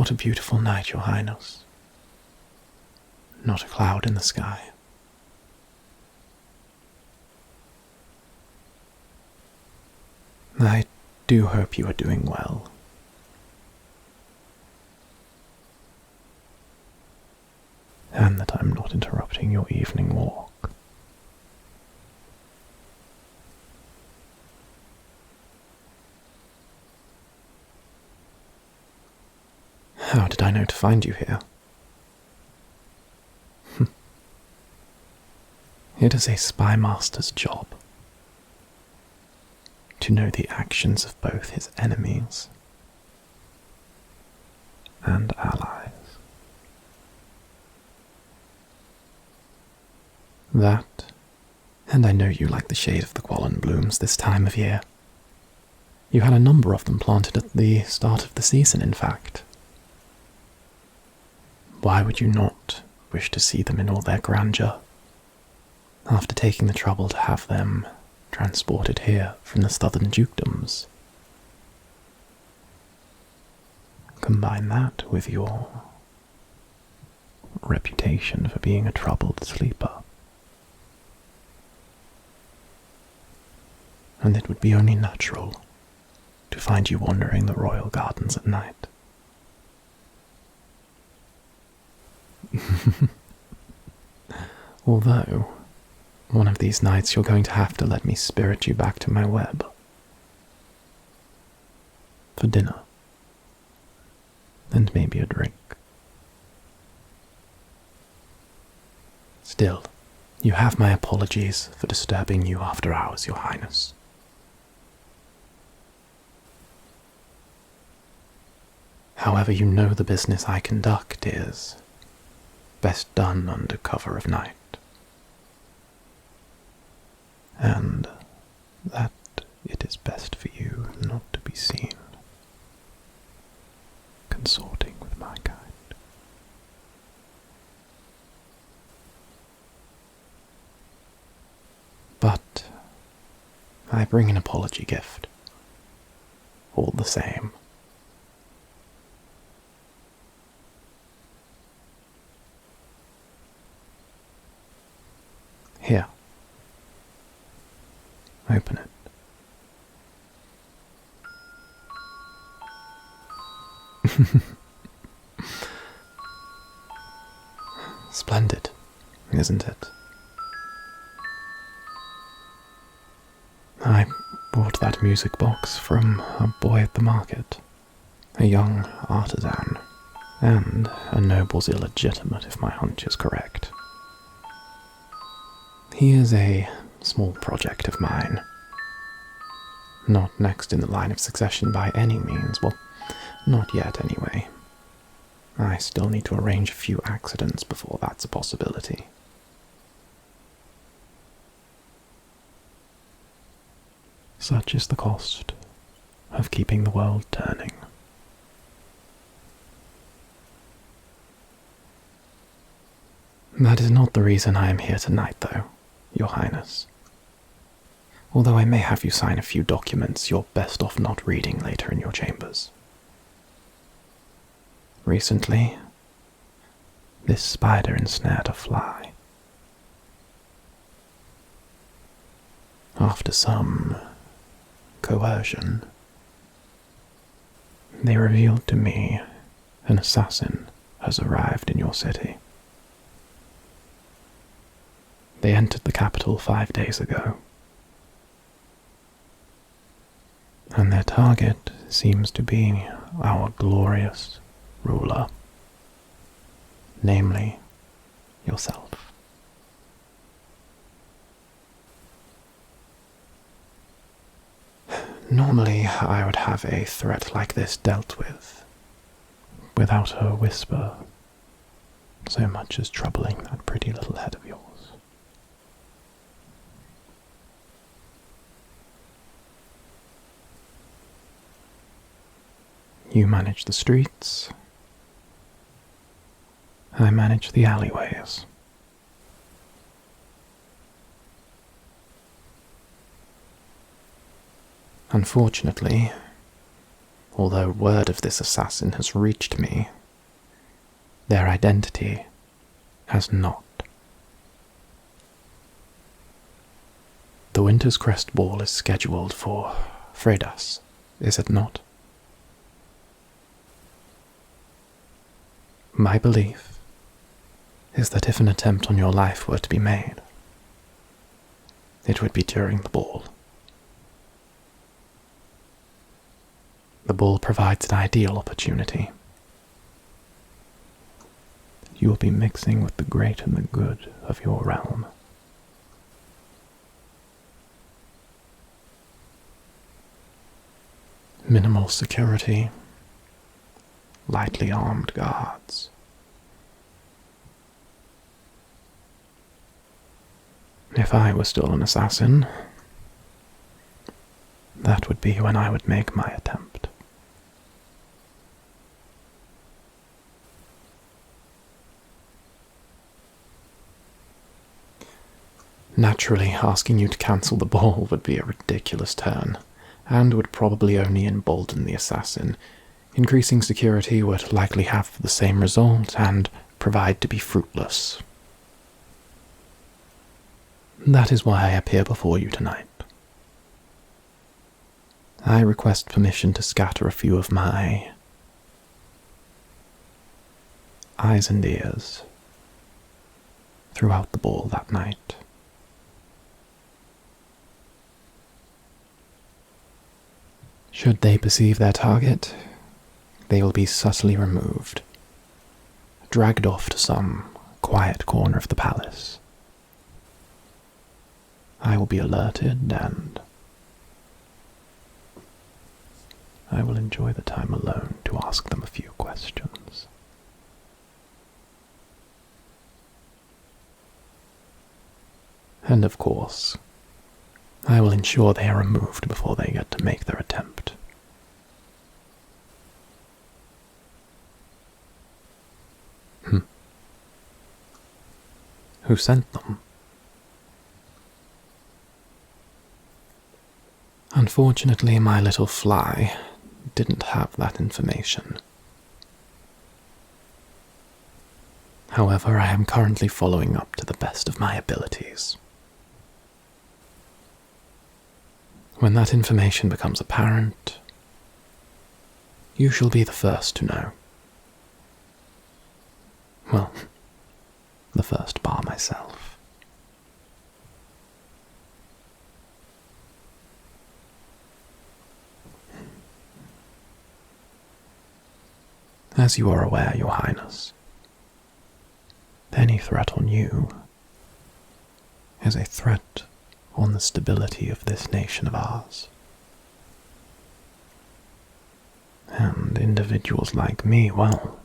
What a beautiful night, Your Highness. Not a cloud in the sky. I do hope you are doing well. And that I'm not interrupting your evening walk. How did I know to find you here? It is a Spymaster's job to know the actions of both his enemies and allies. That, and I know you like the shade of the Quallen blooms this time of year. You had a number of them planted at the start of the season, in fact. Why would you not wish to see them in all their grandeur, after taking the trouble to have them transported here from the southern dukedoms? Combine that with your reputation for being a troubled sleeper, and it would be only natural to find you wandering the royal gardens at night. Although, one of these nights you're going to have to let me spirit you back to my web. For dinner. And maybe a drink. Still, you have my apologies for disturbing you after hours, Your Highness. However, you know the business I conduct is best done under cover of night. And that it is best for you not to be seen consorting with my kind. But I bring an apology gift, all the same. Here. Open it. Splendid, isn't it? I bought that music box from a boy at the market, a young artisan, and a noble's illegitimate if my hunch is correct. He is a small project of mine. Not next in the line of succession by any means, well, not yet anyway. I still need to arrange a few accidents before that's a possibility. Such is the cost of keeping the world turning. That is not the reason I am here tonight, though, Your Highness. Although I may have you sign a few documents you're best off not reading later in your chambers. Recently, this spider ensnared a fly. After some coercion, they revealed to me an assassin has arrived in your city. They entered the capital 5 days ago, and their target seems to be our glorious ruler, namely yourself. Normally, I would have a threat like this dealt with, without a whisper so much as troubling that pretty little head of yours. You manage the streets, I manage the alleyways. Unfortunately, although word of this assassin has reached me, their identity has not. The Winter's Crest Ball is scheduled for Fredas, is it not? My belief is that if an attempt on your life were to be made, it would be during the ball. The ball provides an ideal opportunity. You will be mixing with the great and the good of your realm. Minimal security, lightly armed guards. If I were still an assassin, that would be when I would make my attempt. Naturally, asking you to cancel the ball would be a ridiculous turn, and would probably only embolden the assassin. Increasing security would likely have the same result and provide to be fruitless. That is why I appear before you tonight. I request permission to scatter a few of my eyes and ears throughout the ball that night. Should they perceive their target, they will be subtly removed, dragged off to some quiet corner of the palace. I will be alerted, and I will enjoy the time alone to ask them a few questions. And of course, I will ensure they are removed before they get to make their attempt. Who sent them? Unfortunately, my little fly didn't have that information. However, I am currently following up to the best of my abilities. When that information becomes apparent, you shall be the first to know. Well, the first bar myself. As you are aware, Your Highness, any threat on you is a threat on the stability of this nation of ours. And individuals like me, well,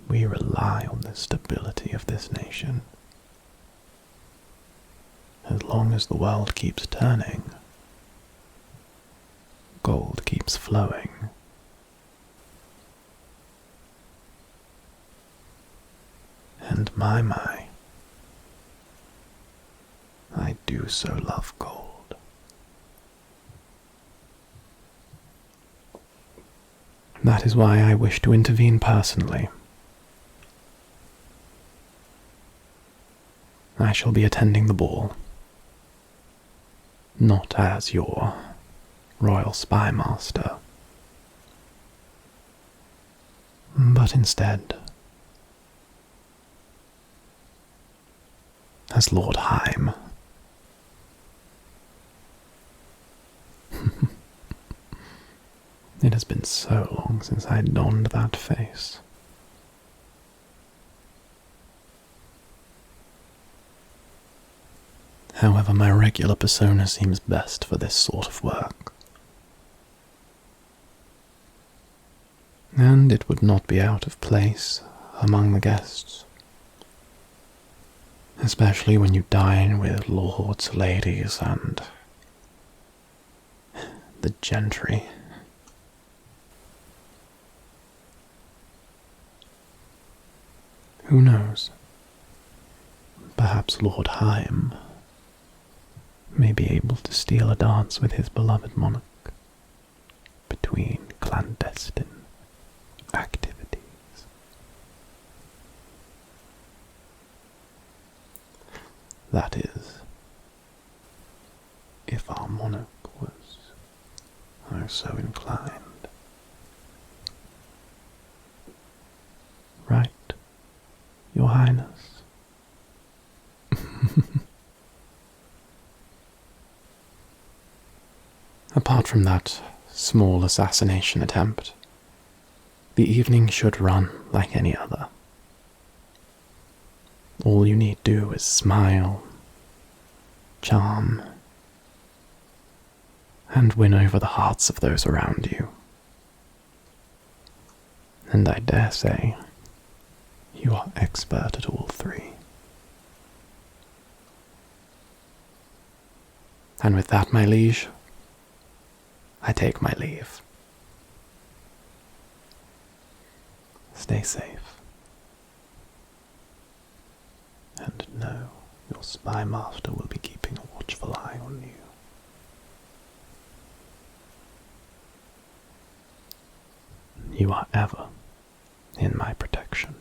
we rely on the stability of this nation. As long as the world keeps turning, gold keeps flowing. And my, I do so love gold. That is why I wish to intervene personally. I shall be attending the ball, not as your royal spymaster, but instead as Lord Heim. It has been so long since I donned that face. However, my regular persona seems best for this sort of work. And it would not be out of place among the guests, especially when you dine with lords, ladies, and the gentry. Who knows? Perhaps Lord Heim may be able to steal a dance with his beloved monarch between between clandestine activities. That is, if our monarch was so inclined. Right, Your Highness? Apart from that small assassination attempt, the evening should run like any other. All you need do is smile, charm, and win over the hearts of those around you. And I dare say, you are expert at all three. And with that, my liege, I take my leave. Stay safe. And know your Spymaster will be keeping a watchful eye on you. You are ever in my protection.